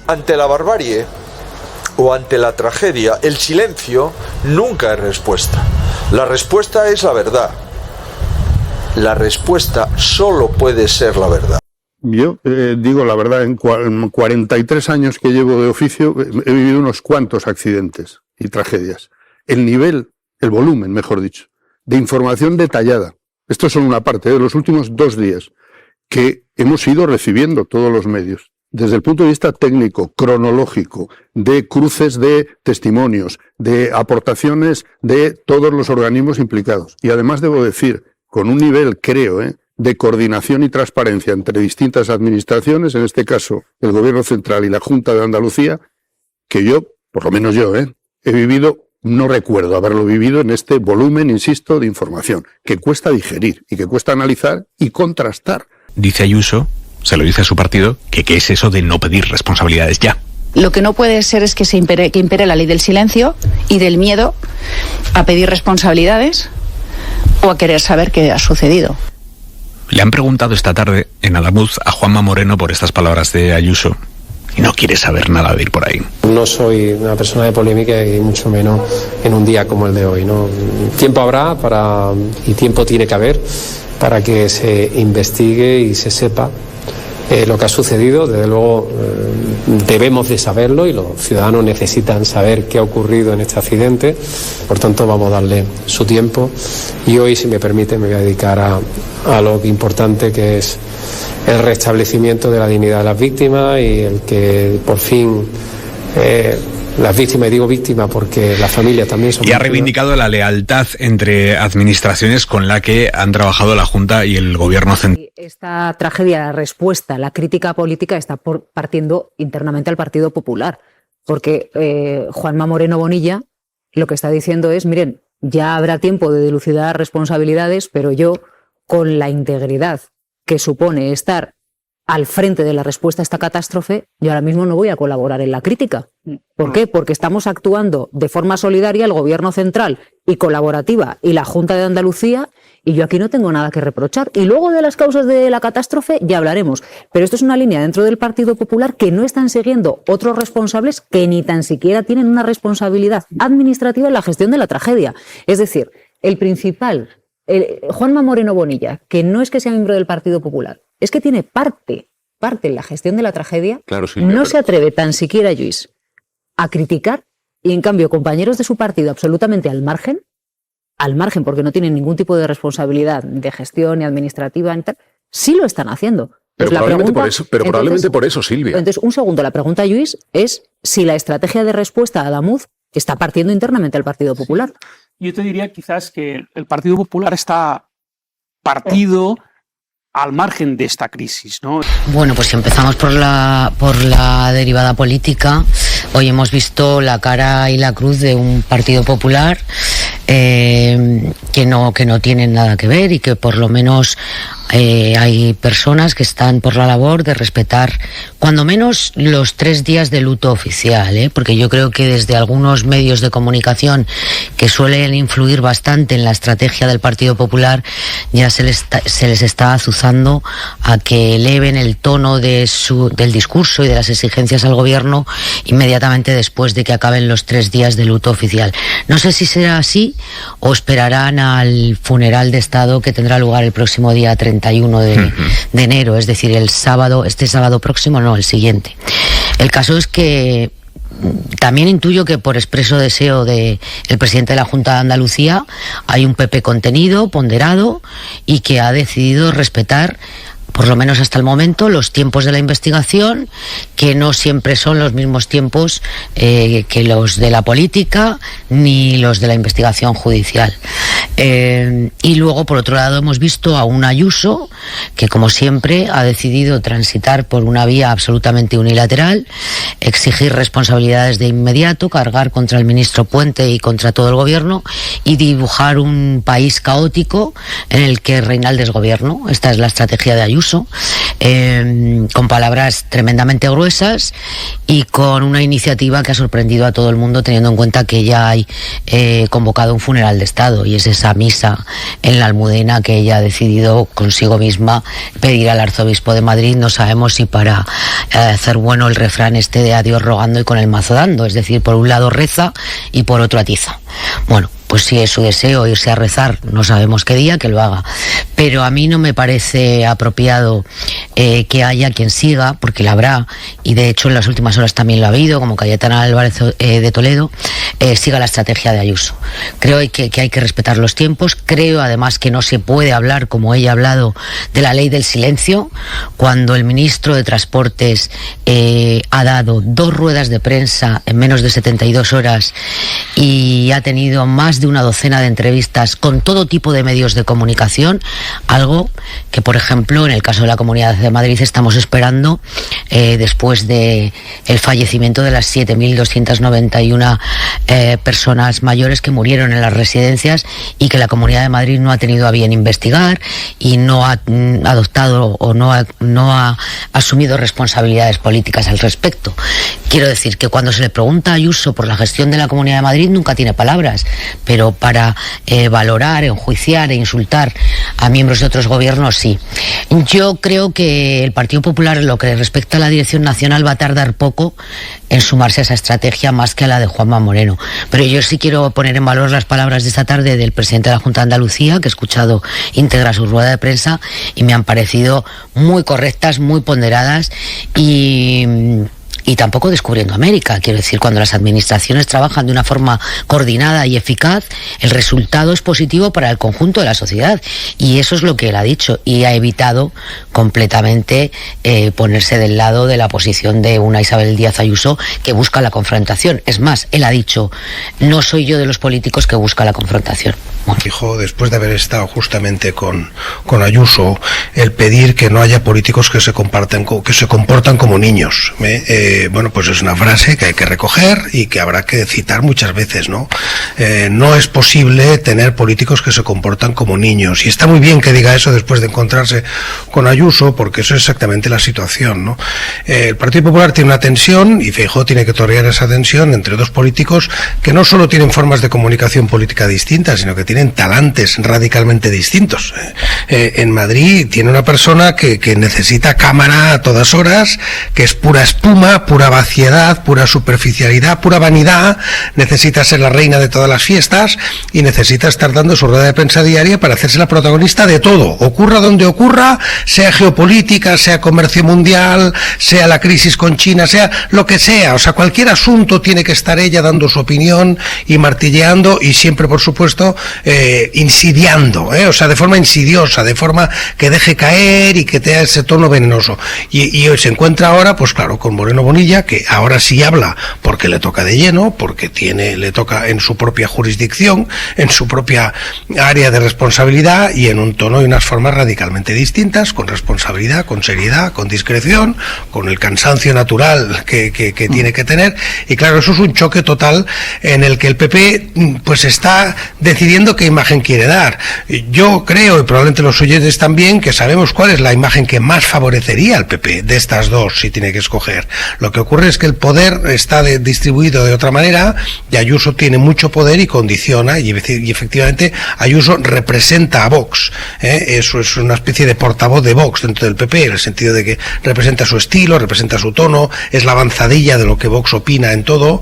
Ante la barbarie o ante la tragedia, el silencio nunca es respuesta. La respuesta es la verdad. La respuesta solo puede ser la verdad. Yo digo la verdad, en 43 años que llevo de oficio he vivido unos cuantos accidentes y tragedias. El nivel, el volumen, mejor dicho, de información detallada, esto es solo una parte de los últimos 2 días, que hemos ido recibiendo todos los medios, desde el punto de vista técnico, cronológico, de cruces de testimonios, de aportaciones de todos los organismos implicados. Y además debo decir, con un nivel, creo, de coordinación y transparencia entre distintas administraciones, en este caso el Gobierno Central y la Junta de Andalucía, que yo, por lo menos yo, he vivido, no recuerdo haberlo vivido en este volumen, insisto, de información, que cuesta digerir y que cuesta analizar y contrastar. Dice Ayuso, se lo dice a su partido, que qué es eso de no pedir responsabilidades ya. Lo que no puede ser es que impere la ley del silencio y del miedo a pedir responsabilidades o a querer saber qué ha sucedido. Le han preguntado esta tarde en Adamuz a Juanma Moreno por estas palabras de Ayuso y no quiere saber nada de ir por ahí. No soy una persona de polémica y mucho menos en un día como el de hoy, ¿no? Tiempo habrá y tiempo tiene que haber para que se investigue y se sepa lo que ha sucedido. Desde luego debemos de saberlo y los ciudadanos necesitan saber qué ha ocurrido en este accidente. Por tanto, vamos a darle su tiempo y hoy, si me permite, me voy a dedicar a lo importante, que es el restablecimiento de la dignidad de las víctimas y el que por fin las víctimas, y digo víctimas porque las familias también son... Y ha reivindicado la lealtad entre administraciones con la que han trabajado la Junta y el Gobierno central. Esta tragedia, la respuesta, la crítica política está partiendo internamente al Partido Popular, porque Juanma Moreno Bonilla lo que está diciendo es, miren, ya habrá tiempo de dilucidar responsabilidades, pero yo, con la integridad que supone estar al frente de la respuesta a esta catástrofe, yo ahora mismo no voy a colaborar en la crítica. ¿Por qué? Porque estamos actuando de forma solidaria el Gobierno Central y colaborativa y la Junta de Andalucía, y yo aquí no tengo nada que reprochar. Y luego de las causas de la catástrofe ya hablaremos. Pero esto es una línea dentro del Partido Popular que no están siguiendo otros responsables que ni tan siquiera tienen una responsabilidad administrativa en la gestión de la tragedia. Es decir, el principal... Juanma Moreno Bonilla, que no es que sea miembro del Partido Popular, es que tiene parte en la gestión de la tragedia, claro, Silvia, no se atreve tan siquiera, Lluís, a criticar, y en cambio compañeros de su partido absolutamente al margen porque no tienen ningún tipo de responsabilidad de gestión ni administrativa, sí lo están haciendo. Pero probablemente por eso, Silvia. Entonces, un segundo, la pregunta, Lluís, es si la estrategia de respuesta a Adamuz está partiendo internamente al Partido Popular. Yo te diría quizás que el Partido Popular está partido al margen de esta crisis, ¿no? Bueno, pues si empezamos por la derivada política, hoy hemos visto la cara y la cruz de un Partido Popular que no tienen nada que ver y que por lo menos hay personas que están por la labor de respetar cuando menos los 3 días de luto oficial, porque yo creo que desde algunos medios de comunicación que suelen influir bastante en la estrategia del Partido Popular ya se les está azuzando a que eleven el tono del discurso y de las exigencias al gobierno inmediatamente después de que acaben los 3 días de luto oficial. No sé si será así o esperarán al funeral de Estado que tendrá lugar el próximo día 31 de enero, es decir, este sábado próximo, no, el siguiente. El caso es que también intuyo que por expreso deseo del presidente de la Junta de Andalucía hay un PP contenido, ponderado y que ha decidido respetar, por lo menos hasta el momento, los tiempos de la investigación, que no siempre son los mismos tiempos que los de la política ni los de la investigación judicial. Y luego, por otro lado, hemos visto a un Ayuso que, como siempre, ha decidido transitar por una vía absolutamente unilateral, exigir responsabilidades de inmediato, cargar contra el ministro Puente y contra todo el gobierno y dibujar un país caótico en el que reina el desgobierno. Esta es la estrategia de Ayuso, con palabras tremendamente gruesas, gruesas y con una iniciativa que ha sorprendido a todo el mundo, teniendo en cuenta que ella hay convocado un funeral de Estado, y es esa misa en la Almudena que ella ha decidido consigo misma pedir al arzobispo de Madrid. No sabemos si para hacer bueno el refrán este de a Dios rogando y con el mazo dando, es decir, por un lado reza y por otro atiza. Bueno, pues si es su deseo irse a rezar, no sabemos qué día, que lo haga. Pero a mí no me parece apropiado que haya quien siga, porque la habrá, y de hecho en las últimas horas también lo ha habido, como Cayetana Álvarez de Toledo, siga la estrategia de Ayuso. Creo que hay que respetar los tiempos. Creo además que no se puede hablar, como ella ha hablado, de la ley del silencio, cuando el ministro de Transportes ha dado 2 ruedas de prensa en menos de 72 horas y ha tenido más de una docena de entrevistas con todo tipo de medios de comunicación, algo que, por ejemplo, en el caso de la Comunidad de Madrid estamos esperando después de el fallecimiento de las 7.291 personas mayores que murieron en las residencias y que la Comunidad de Madrid no ha tenido a bien investigar y no ha adoptado o no ha asumido responsabilidades políticas al respecto. Quiero decir que cuando se le pregunta a Ayuso por la gestión de la Comunidad de Madrid nunca tiene palabras, pero para valorar, enjuiciar e insultar a miembros de otros gobiernos sí. Yo creo que el Partido Popular, en lo que respecta a la dirección nacional, va a tardar poco en sumarse a esa estrategia más que a la de Juanma Moreno. Pero yo sí quiero poner en valor las palabras de esta tarde del presidente de la Junta de Andalucía, que he escuchado íntegra su rueda de prensa y me han parecido muy correctas, muy ponderadas y tampoco descubriendo América. Quiero decir, cuando las administraciones trabajan de una forma coordinada y eficaz, el resultado es positivo para el conjunto de la sociedad. Y eso es lo que él ha dicho. Y ha evitado completamente ponerse del lado de la posición de una Isabel Díaz Ayuso que busca la confrontación. Es más, él ha dicho, no soy yo de los políticos que busca la confrontación. Bueno. Dijo, después de haber estado justamente con Ayuso, el pedir que no haya políticos que se comportan como niños. Bueno, pues es una frase que hay que recoger y que habrá que citar muchas veces, ¿no? No es posible tener políticos que se comportan como niños. Y está muy bien que diga eso después de encontrarse con Ayuso, porque eso es exactamente la situación, ¿no? El Partido Popular tiene una tensión, y Feijóo tiene que torear esa tensión entre dos políticos que no solo tienen formas de comunicación política distintas, sino que tienen talantes radicalmente distintos. En Madrid tiene una persona que necesita cámara a todas horas, que es pura espuma, pura vaciedad, pura superficialidad, pura vanidad, necesita ser la reina de todas las fiestas y necesita estar dando su rueda de prensa diaria para hacerse la protagonista de todo, ocurra donde ocurra, sea geopolítica, sea comercio mundial, sea la crisis con China, sea lo que sea, o sea, cualquier asunto tiene que estar ella dando su opinión y martilleando y siempre, por supuesto, insidiando, o sea, de forma insidiosa, de forma que deje caer y que tenga ese tono venenoso. Y hoy se encuentra ahora, pues claro, con Moreno Bonilla, que ahora sí habla porque le toca de lleno, porque le toca en su propia jurisdicción, en su propia área de responsabilidad y en un tono y unas formas radicalmente distintas, con responsabilidad, con seriedad, con discreción, con el cansancio natural que tiene que tener. Y claro, eso es un choque total en el que el PP pues está decidiendo qué imagen quiere dar. Yo creo, y probablemente los oyentes también, que sabemos cuál es la imagen que más favorecería al PP de estas dos, si tiene que escoger. Lo que ocurre es que el poder está distribuido de otra manera y Ayuso tiene mucho poder y condiciona, y efectivamente Ayuso representa a Vox. Eso es una especie de portavoz de Vox dentro del PP, en el sentido de que representa su estilo, representa su tono, es la avanzadilla de lo que Vox opina en todo,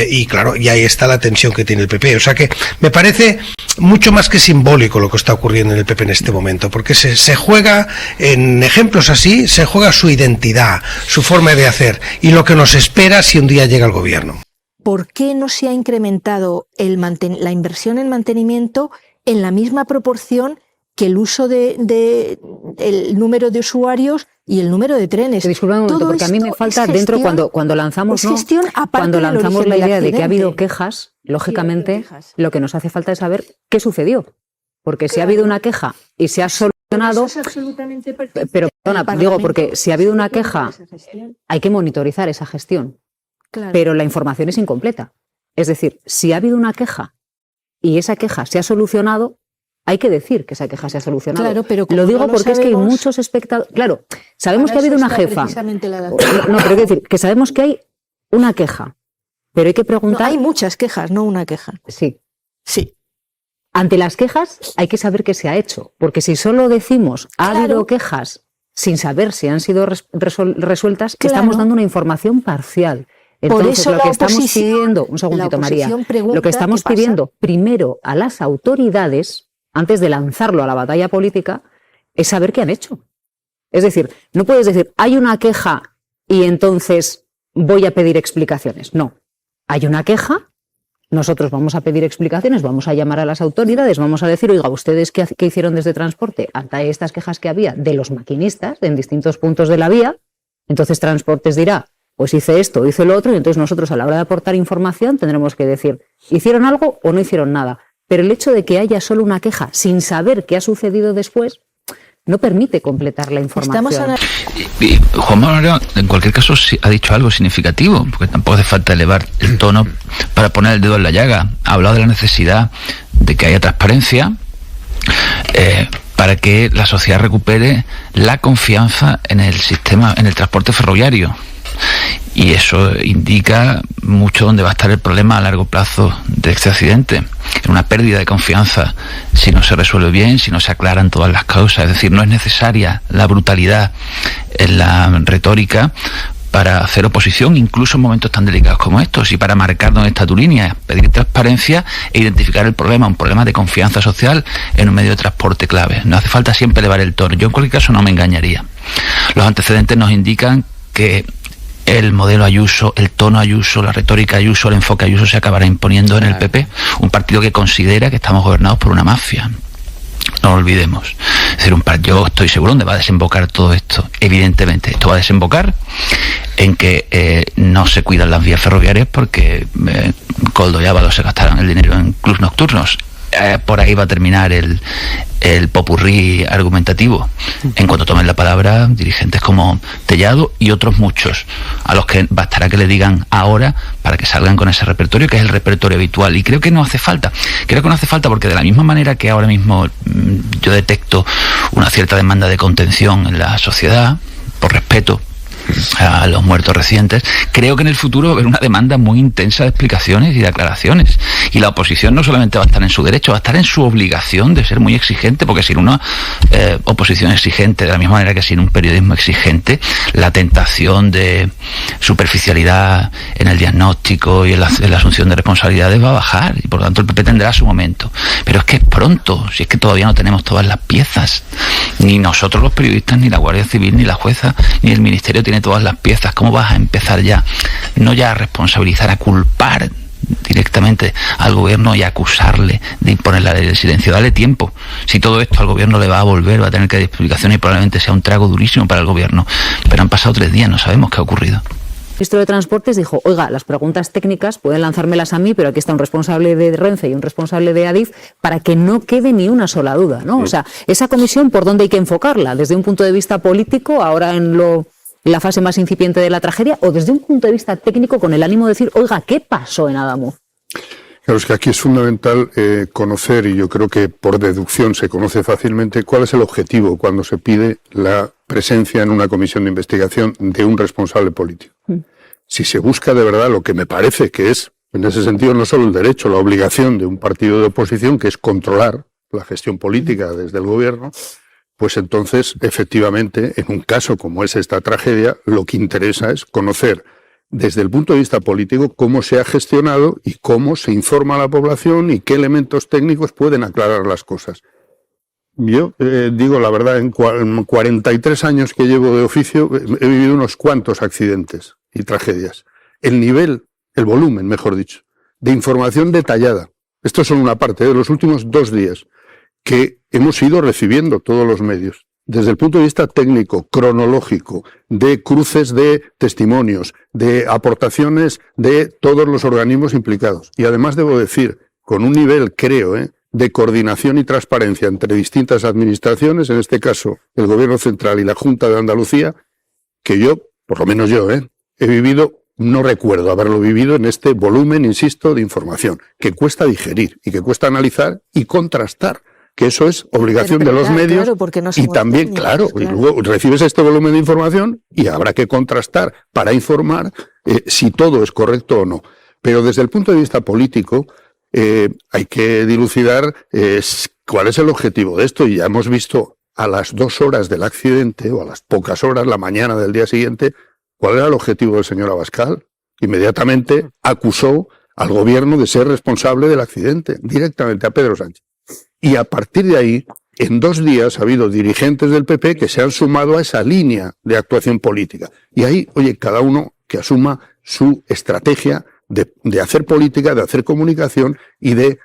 y claro, y ahí está la tensión que tiene el PP. O sea que me parece mucho más que simbólico lo que está ocurriendo en el PP en este momento, porque se juega, en ejemplos así, se juega su identidad, su forma de hacer y lo que nos espera si un día llega al gobierno. ¿Por qué no se ha incrementado la inversión en mantenimiento en la misma proporción que el uso el número de usuarios y el número de trenes? Disculpa un momento, porque a mí me falta dentro cuando lanzamos, la idea de que ha habido quejas, lógicamente lo que nos hace falta es saber qué sucedió. Porque si ha habido una queja y se ha solucionado, pero perdona, digo, porque si ha habido una queja hay que monitorizar esa gestión, pero la información es incompleta. Es decir, si ha habido una queja y esa queja se ha solucionado, hay que decir que esa queja se ha solucionado. Claro, pero lo digo porque es que hay muchos espectadores. Claro, sabemos que ha habido una jefa. No, pero quiero decir que sabemos que hay una queja, pero hay que preguntar. No, hay muchas quejas, no una queja. Sí. Sí. Ante las quejas hay que saber qué se ha hecho, porque si solo decimos ha habido quejas sin saber si han sido resueltas, estamos dando una información parcial. Entonces, por eso lo que estamos pidiendo, un segundito, María, lo que estamos pidiendo primero a las autoridades, antes de lanzarlo a la batalla política, es saber qué han hecho. Es decir, no puedes decir, hay una queja y entonces voy a pedir explicaciones. No, hay una queja, nosotros vamos a pedir explicaciones, vamos a llamar a las autoridades, vamos a decir, oiga, ¿ustedes qué hicieron desde Transporte ante estas quejas que había de los maquinistas en distintos puntos de la vía? Entonces Transportes dirá, pues hice esto, hice lo otro, y entonces nosotros a la hora de aportar información tendremos que decir, ¿hicieron algo o no hicieron nada? Pero el hecho de que haya solo una queja sin saber qué ha sucedido después no permite completar la información. Y Juan Moreno, en cualquier caso, ha dicho algo significativo, porque tampoco hace falta elevar el tono para poner el dedo en la llaga. Ha hablado de la necesidad de que haya transparencia para que la sociedad recupere la confianza en el sistema, en el transporte ferroviario. Y eso indica mucho dónde va a estar el problema a largo plazo de este accidente, en una pérdida de confianza si no se resuelve bien, si no se aclaran todas las causas. Es decir, no es necesaria la brutalidad en la retórica para hacer oposición, incluso en momentos tan delicados como estos, y para marcar dónde está tu línea, pedir transparencia e identificar el problema, un problema de confianza social en un medio de transporte clave. No hace falta siempre elevar el tono. Yo en cualquier caso no me engañaría. Los antecedentes nos indican que el modelo Ayuso, el tono Ayuso, la retórica Ayuso, el enfoque Ayuso se acabará imponiendo en el PP, un partido que considera que estamos gobernados por una mafia. No lo olvidemos. Es decir, yo estoy seguro dónde va a desembocar todo esto. Evidentemente, esto va a desembocar en que no se cuidan las vías ferroviarias porque Koldo y Ábalos se gastarán el dinero en clubs nocturnos. Por ahí va a terminar el popurrí argumentativo. En cuanto tomen la palabra dirigentes como Tellado y otros muchos, a los que bastará que le digan ahora para que salgan con ese repertorio, que es el repertorio habitual. Y creo que no hace falta. Creo que no hace falta porque de la misma manera que ahora mismo yo detecto una cierta demanda de contención en la sociedad, por respeto a los muertos recientes, creo que en el futuro va a haber una demanda muy intensa de explicaciones y de aclaraciones, y la oposición no solamente va a estar en su derecho, va a estar en su obligación de ser muy exigente, porque sin una oposición exigente, de la misma manera que sin un periodismo exigente, la tentación de superficialidad en el diagnóstico y en la asunción de responsabilidades va a bajar, y por lo tanto el PP tendrá su momento. Pero es que es pronto, si es que todavía no tenemos todas las piezas, ni nosotros los periodistas, ni la Guardia Civil, ni la jueza, ni el Ministerio tiene todas las piezas. ¿Cómo vas a empezar ya? No ya a responsabilizar, a culpar directamente al gobierno y a acusarle de imponer la ley del silencio. Dale tiempo. Si todo esto al gobierno le va a volver, va a tener que dar explicaciones y probablemente sea un trago durísimo para el gobierno. Pero han pasado 3 días, no sabemos qué ha ocurrido. El ministro de Transportes dijo, oiga, las preguntas técnicas pueden lanzármelas a mí, pero aquí está un responsable de Renfe y un responsable de Adif para que no quede ni una sola duda, ¿no? Sí. O sea, esa comisión, ¿por dónde hay que enfocarla? ¿Desde un punto de vista político, ahora en la fase más incipiente de la tragedia, o desde un punto de vista técnico con el ánimo de decir, oiga, ¿qué pasó en Adamuz? Claro, es que aquí es fundamental conocer, y yo creo que por deducción se conoce fácilmente, cuál es el objetivo cuando se pide la presencia en una comisión de investigación de un responsable político. Si se busca de verdad lo que me parece que es, en ese sentido, no solo el derecho, la obligación de un partido de oposición, que es controlar la gestión política desde el gobierno, pues entonces, efectivamente, en un caso como es esta tragedia, lo que interesa es conocer desde el punto de vista político cómo se ha gestionado y cómo se informa a la población y qué elementos técnicos pueden aclarar las cosas. Yo digo la verdad, en 43 años que llevo de oficio he vivido unos cuantos accidentes y tragedias. El nivel, el volumen, mejor dicho, de información detallada, esto es solo una parte de los últimos 2 días, que hemos ido recibiendo todos los medios, desde el punto de vista técnico, cronológico, de cruces de testimonios, de aportaciones de todos los organismos implicados. Y además debo decir, con un nivel, creo, de coordinación y transparencia entre distintas administraciones, en este caso el Gobierno Central y la Junta de Andalucía, que yo, por lo menos yo, he vivido, no recuerdo haberlo vivido en este volumen, insisto, de información, que cuesta digerir y que cuesta analizar y contrastar que eso es obligación de los medios, claro, y también, técnicos, y luego recibes este volumen de información y habrá que contrastar para informar si todo es correcto o no. Pero desde el punto de vista político hay que dilucidar cuál es el objetivo de esto, y ya hemos visto a las 2 horas del accidente, o a las pocas horas, la mañana del día siguiente, cuál era el objetivo del señor Abascal. Inmediatamente acusó al gobierno de ser responsable del accidente, directamente a Pedro Sánchez. Y a partir de ahí, en 2 días ha habido dirigentes del PP que se han sumado a esa línea de actuación política. Y ahí, oye, cada uno que asuma su estrategia de hacer política, de hacer comunicación y de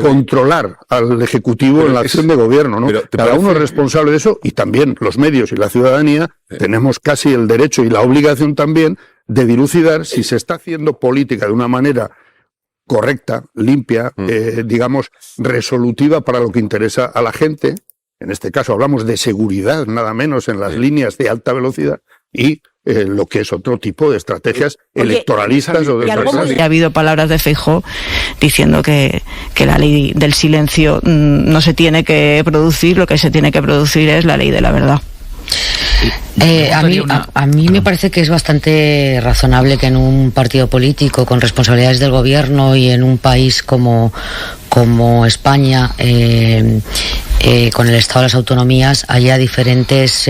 controlar al Ejecutivo en la acción de gobierno, ¿no? Cada uno es responsable de eso, y también los medios y la ciudadanía tenemos casi el derecho y la obligación también de dilucidar si se está haciendo política de una manera correcta, limpia, digamos, resolutiva para lo que interesa a la gente. En este caso hablamos de seguridad, nada menos, en las líneas de alta velocidad, y lo que es otro tipo de estrategias electoralistas o de ha habido palabras de Feijóo diciendo que la ley del silencio no se tiene que producir, lo que se tiene que producir es la ley de la verdad. A mí me parece que es bastante razonable que en un partido político con responsabilidades del gobierno y en un país como España, con el Estado de las Autonomías, haya diferentes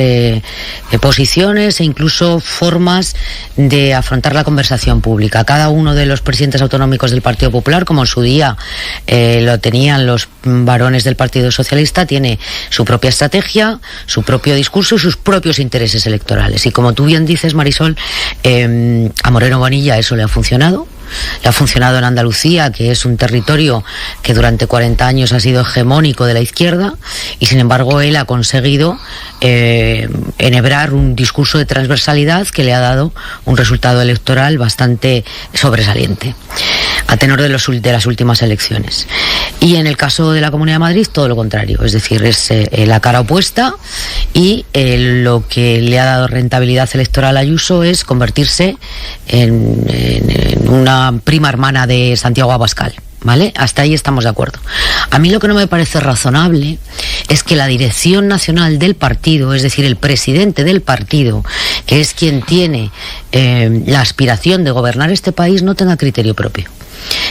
posiciones e incluso formas de afrontar la conversación pública. Cada uno de los presidentes autonómicos del Partido Popular, como en su día lo tenían los varones del Partido Socialista, tiene su propia estrategia, su propio discurso y sus propios intereses electorales. Y como tú bien dices, Marisol, a Moreno Bonilla eso le ha funcionado. Le ha funcionado en Andalucía, que es un territorio que durante 40 años ha sido hegemónico de la izquierda, y sin embargo él ha conseguido enhebrar un discurso de transversalidad que le ha dado un resultado electoral bastante sobresaliente a tenor de las últimas elecciones. Y en el caso de la Comunidad de Madrid, todo lo contrario, es decir, es la cara opuesta, y lo que le ha dado rentabilidad electoral a Ayuso es convertirse en una prima hermana de Santiago Abascal, ¿vale? Hasta ahí estamos de acuerdo. A mí lo que no me parece razonable es que la dirección nacional del partido, es decir, el presidente del partido, que es quien tiene la aspiración de gobernar este país, no tenga criterio propio.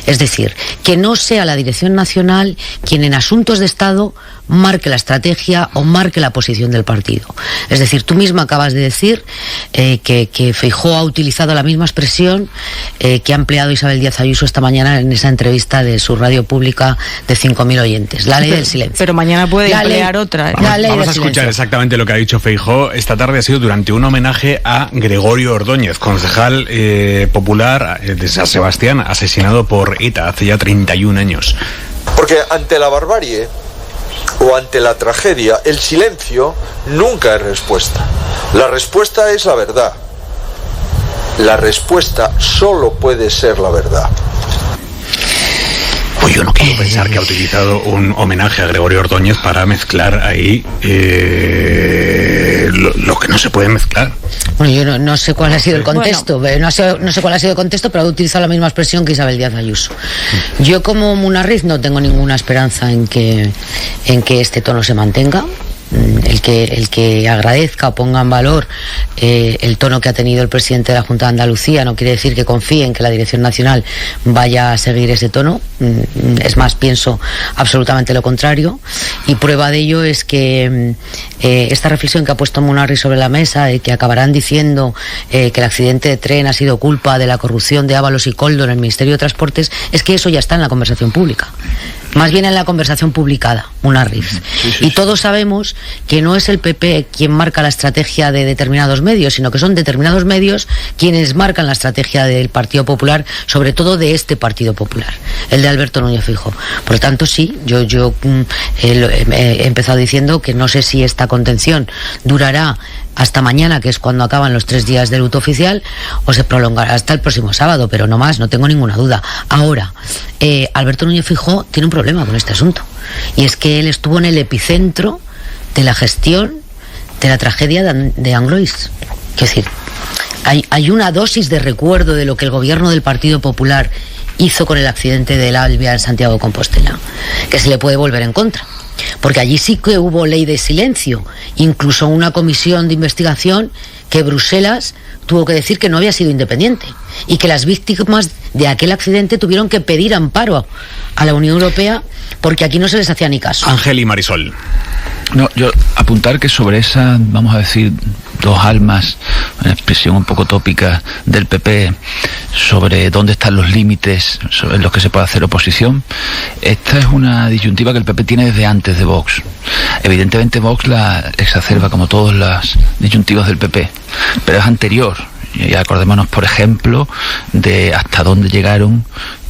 Es decir, que no sea la dirección nacional quien en asuntos de Estado marque la estrategia o marque la posición del partido. Es decir, tú misma acabas de decir que Feijóo ha utilizado la misma expresión que ha empleado Isabel Díaz Ayuso esta mañana en esa entrevista de su radio pública de 5.000 oyentes. La ley del silencio. Pero mañana puede emplear otra. Vamos a escuchar exactamente lo que ha dicho Feijóo. Esta tarde ha sido durante un homenaje a Gregorio Ordóñez, concejal popular de San Sebastián, asesinado por ETA hace ya 31 años. Porque ante la barbarie o ante la tragedia, el silencio nunca es respuesta. La respuesta es la verdad. La respuesta solo puede ser la verdad. Pues yo no quiero pensar que ha utilizado un homenaje a Gregorio Ordóñez para mezclar ahí lo que no se puede mezclar. Bueno, yo no sé cuál ha sido el contexto, no sé cuál ha sido el contexto, pero ha utilizado la misma expresión que Isabel Díaz Ayuso. Yo como Munarriz no tengo ninguna esperanza en que este tono se mantenga. El que agradezca o ponga en valor el tono que ha tenido el presidente de la Junta de Andalucía no quiere decir que confíe en que la Dirección Nacional vaya a seguir ese tono. Es más, pienso absolutamente lo contrario, y prueba de ello es que esta reflexión que ha puesto Munarriz sobre la mesa, de que acabarán diciendo que el accidente de tren ha sido culpa de la corrupción de Ábalos y Koldo en el Ministerio de Transportes, es que eso ya está en la conversación pública. Más bien en la conversación publicada, Munarriz. Y todos sabemos que no es el PP quien marca la estrategia de determinados medios, sino que son determinados medios quienes marcan la estrategia del Partido Popular, sobre todo de este Partido Popular, el de Alberto Núñez Feijóo. Por lo tanto, sí, yo he empezado diciendo que no sé si esta contención durará hasta mañana, que es cuando acaban los 3 días de luto oficial, o se prolongará hasta el próximo sábado, pero no más, no tengo ninguna duda. Ahora, Alberto Núñez Feijóo tiene un problema con este asunto, y es que él estuvo en el epicentro de la gestión de la tragedia de Anglois. Es decir, hay una dosis de recuerdo de lo que el gobierno del Partido Popular hizo con el accidente del Albia en Santiago de Compostela, que se le puede volver en contra. porque allí sí que hubo ley de silencio, incluso una comisión de investigación que Bruselas tuvo que decir que no había sido independiente y que las víctimas de aquel accidente tuvieron que pedir amparo a la Unión Europea porque aquí no se les hacía ni caso. Ángel y Marisol. No, yo apuntar que sobre esa, vamos a decir, dos almas, una expresión un poco tópica del PP, sobre dónde están los límites sobre los que se puede hacer oposición, esta es una disyuntiva que el PP tiene desde antes de Vox. Evidentemente Vox la exacerba como todas las disyuntivas del PP, pero es anterior. Y acordémonos, por ejemplo, de hasta dónde llegaron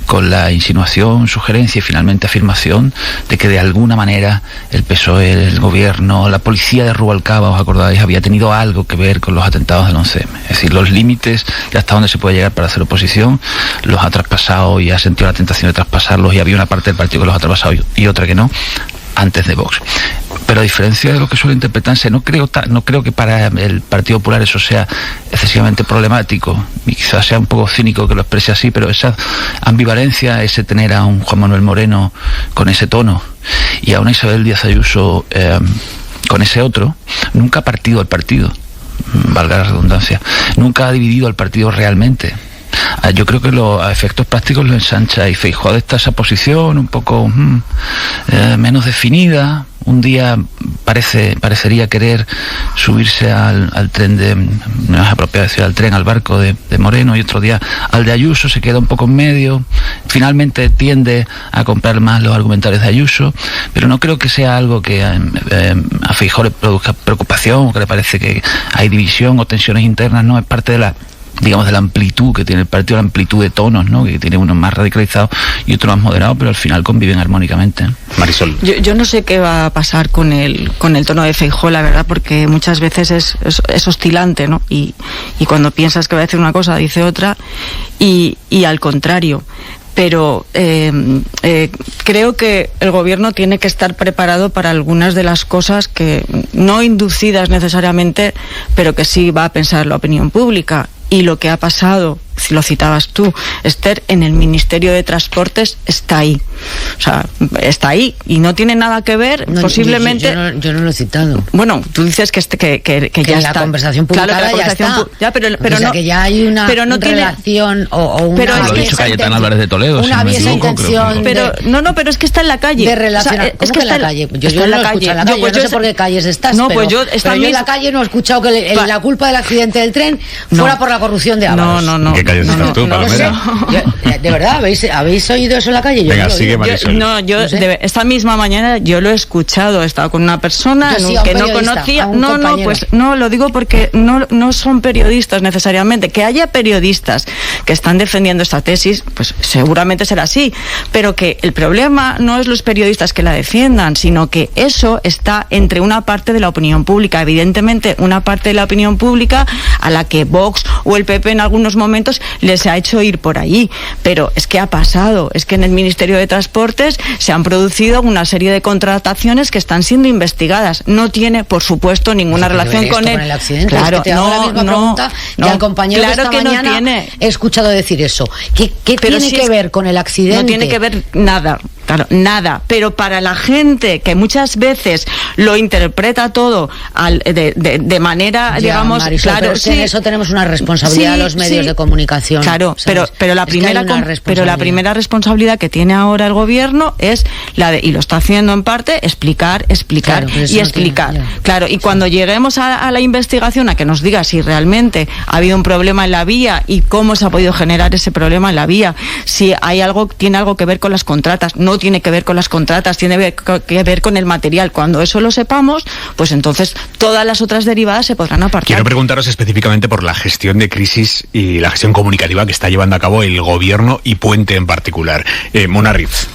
con la insinuación, sugerencia y finalmente afirmación de que de alguna manera el PSOE, el gobierno, la policía de Rubalcaba, ¿os acordáis?, había tenido algo que ver con los atentados del 11M. Es decir, los límites de hasta dónde se puede llegar para hacer oposición los ha traspasado y ha sentido la tentación de traspasarlos, y había una parte del partido que los ha traspasado y otra que no, antes de Vox. Pero a diferencia de lo que suele interpretarse, no creo que para el Partido Popular eso sea excesivamente problemático, y quizás sea un poco cínico que lo exprese así, pero esa ambivalencia, ese tener a un Juan Manuel Moreno con ese tono y a una Isabel Díaz Ayuso con ese otro, nunca ha partido al partido, valga la redundancia, nunca ha dividido al partido realmente. Yo creo que a efectos prácticos lo ensancha, y Feijóo adopta esa posición un poco menos definida. Un día parecería querer subirse al tren no es apropiado decir al tren, al barco de Moreno, y otro día al de Ayuso, se queda un poco en medio. Finalmente tiende a comprar más los argumentarios de Ayuso, pero no creo que sea algo que a Feijóo le produzca preocupación, o que le parece que hay división o tensiones internas. No, es parte de la amplitud que tiene el partido, la amplitud de tonos, ¿no?, que tiene uno más radicalizado y otro más moderado, pero al final conviven armónicamente. Marisol. Yo no sé qué va a pasar con el tono de Feijóo, la verdad, porque muchas veces es oscilante, ¿no? Y cuando piensas que va a decir una cosa, dice otra, y al contrario. Pero creo que el gobierno tiene que estar preparado para algunas de las cosas que, no inducidas necesariamente, pero que sí va a pensar la opinión pública. Y lo que ha pasado, si lo citabas tú, Esther, en el Ministerio de Transportes está ahí. O sea, está ahí y no tiene nada que ver, no, posiblemente... Yo no lo he citado. Bueno, tú dices que ya está. La conversación publicada, claro, la conversación ya está. Pero o sea, no, que ya hay una relación o una... Pero lo ha dicho Cayetano Álvarez de Toledo, una si no me equivoco, intención pero pero es que está en la calle. De relacionar. O sea, es que está en la calle. Yo está en la calle. Yo no sé por qué calles estás, no, pero, pues yo en la calle no he escuchado que la culpa del accidente del tren fuera por la corrupción de Ábalos. No. ¿Qué calles estás tú, Palomera? De verdad, ¿habéis oído eso en la calle? Venga, sigue, Marisol. Esta misma mañana yo lo he escuchado. He estado con una persona que no conocía. Pues no, lo digo porque no son periodistas necesariamente. Que haya periodistas que están defendiendo esta tesis, pues seguramente será así. Pero que el problema no es los periodistas que la defiendan, sino que eso está entre una parte de la opinión pública. Evidentemente, una parte de la opinión pública a la que Vox o el PP en algunos momentos les ha hecho ir por allí, pero es que ha pasado, es que en el Ministerio de Transportes se han producido una serie de contrataciones que están siendo investigadas. No tiene, por supuesto, ninguna relación con el accidente. Claro, es que te hago la misma pregunta que al compañero claro que esta mañana he escuchado decir eso. ¿Qué tiene que ver con el accidente? No tiene que ver nada. Claro, nada, pero para la gente que muchas veces lo interpreta todo de manera, digamos, Marisol, claro, pero en eso tenemos una responsabilidad los medios de comunicación. Claro, ¿sabes? pero la primera responsabilidad que tiene ahora el gobierno es la de, y lo está haciendo en parte, explicar claro, y explicar. Claro, y cuando lleguemos a la investigación, a que nos diga si realmente ha habido un problema en la vía y cómo se ha podido generar ese problema en la vía, si tiene algo que ver con las contratas, no tiene que ver con las contratas, tiene que ver con el material. Cuando eso lo sepamos, pues entonces todas las otras derivadas se podrán apartar. Quiero preguntaros específicamente por la gestión de crisis y la gestión comunicativa que está llevando a cabo el gobierno y Puente en particular. Mona Riz.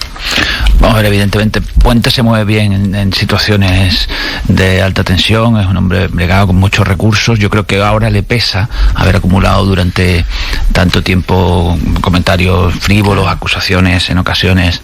Vamos a ver, evidentemente Puente se mueve bien en situaciones de alta tensión, es un hombre bregado con muchos recursos. Yo creo que ahora le pesa haber acumulado durante tanto tiempo comentarios frívolos, acusaciones en ocasiones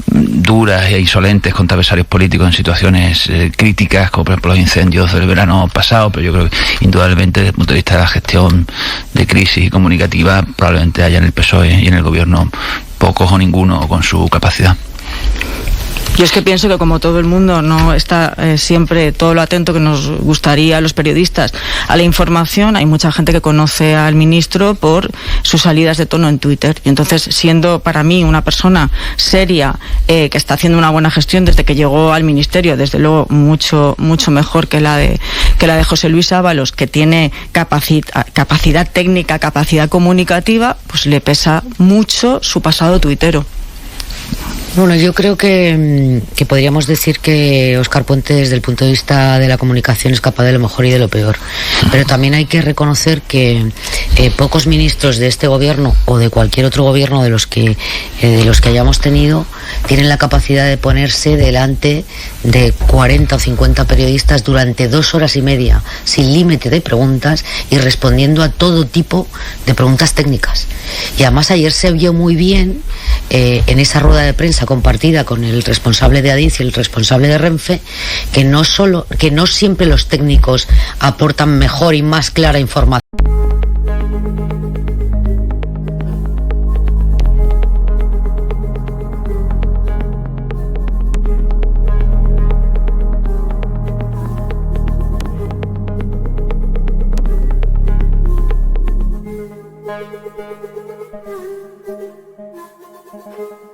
duras e insolentes contra adversarios políticos en situaciones críticas, como por ejemplo los incendios del verano pasado, pero yo creo que indudablemente desde el punto de vista de la gestión de crisis comunicativa probablemente haya en el PSOE y en el gobierno pocos o ninguno con su capacidad. Yo es que pienso que como todo el mundo no está siempre todo lo atento que nos gustaría a los periodistas a la información, hay mucha gente que conoce al ministro por sus salidas de tono en Twitter. Y entonces, siendo para mí una persona seria, que está haciendo una buena gestión desde que llegó al ministerio, desde luego mucho mejor que la de José Luis Ábalos, que tiene capacidad técnica, capacidad comunicativa, pues le pesa mucho su pasado tuitero. Bueno, yo creo que podríamos decir que Óscar Puente, desde el punto de vista de la comunicación, es capaz de lo mejor y de lo peor. Pero también hay que reconocer que pocos ministros de este gobierno o de cualquier otro gobierno de los que hayamos tenido tienen la capacidad de ponerse delante de 40 o 50 periodistas durante 2 horas y media, sin límite de preguntas y respondiendo a todo tipo de preguntas técnicas. Y además ayer se vio muy bien en esa rueda de prensa compartida con el responsable de Adif y el responsable de Renfe, que no siempre los técnicos aportan mejor y más clara información. Thank you.